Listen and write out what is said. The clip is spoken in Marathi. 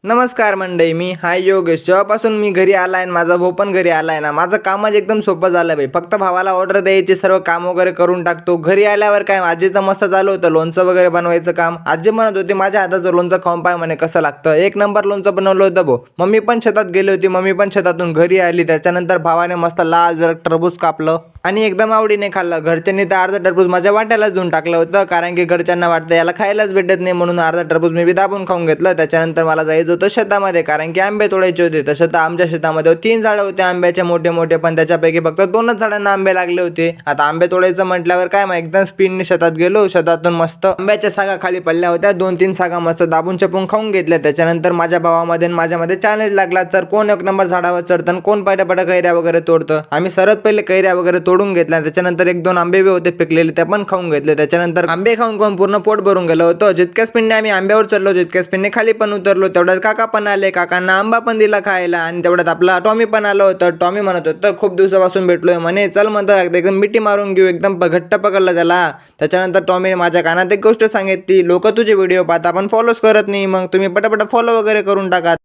नमस्कार मंडळी, मी हाय योगेश. जेव्हापासून मी घरी आलाय आणि माझा भाऊ पण घरी आलाय ना, माझं कामच एकदम सोपं झालं बाई. फक्त भावाला ऑर्डर द्यायची, सर्व काम वगैरे करून टाकतो. घरी आल्यावर काय आजीचं मस्त चालू होतं लोणचं वगैरे बनवायचं काम. आजी म्हणत होती माझ्या हाताचं लोणचं खाऊन पाय म्हणे कसं लागतं. एक नंबर लोणचं बनवलं होतं भाऊ. मम्मी पण शेतात गेली होती, मम्मी पण शेतातून घरी आली. त्याच्यानंतर भावाने मस्त लाल जर टरबूज कापलं आणि एकदम आवडीने खाल्लं. घरच्यांनी तर अर्धा टरबूज माझ्या वाट्यालाच देऊन टाकलं होतं, कारण की घरच्यांना वाटतं याला खायलाच भेटत नाही, म्हणून अर्धा टरबूज मी बी दाबून खाऊन घेतलं. त्याच्यानंतर मला जायचं होतं शेतामध्ये, कारण की आंबे तोडायचे होते. तसं तर आमच्या शेतामध्ये 3 झाडं होते आंब्याचे मोठे मोठे, पण त्याच्यापैकी फक्त 2च झाडांना आंबे लागले होते. आता आंबे तोडायचं म्हटल्यावर काय मग एकदम स्पीडने शेतात गेलो. शेतातून मस्त आंब्याच्या सागा खाली पडल्या होत्या. 2-3 सागा मस्त दाबून चपून खाऊन घेतल्या. त्याच्यानंतर माझ्या भावामध्ये आणि माझ्यामध्ये चॅलेंज लागला, तर कोण 1 नंबर झाडावर चढतं, कोण पटापट कैऱ्या वगैरे तोडतं. आम्ही सर्वात पहिले कैऱ्या वगैरे तोडून घेतल्या. त्याच्यानंतर 1-2 आंबे बी होते पिकलेले, ते पण खाऊन घेतले. त्याच्यानंतर आंबे खाऊन पूर्ण पोट भरून गेलं होतं. जितक्या स्पीडने आम्ही आंब्यावर चढलो, जितक्या स्पीडने खाली पण उतरलो, तेवढ्यात काका पण आले. काकांना आंबा पण दिला खायला, आणि तेवढ्यात आपला टॉमी पण आलं होतं. टॉमी म्हणत होतं खूप दिवसापासून भेटलोय म्हणे, चल म्हणतं एकदम मिठी मारून घेऊ. एकदम घट्ट पकडलं त्याला. त्याच्यानंतर टॉमीने माझ्या कानात एक गोष्ट सांगितली, लोक तुझे व्हिडिओ पाहता पण फॉलोच करत नाही, मग तुम्ही पटापट फॉलो वगैरे करून टाका.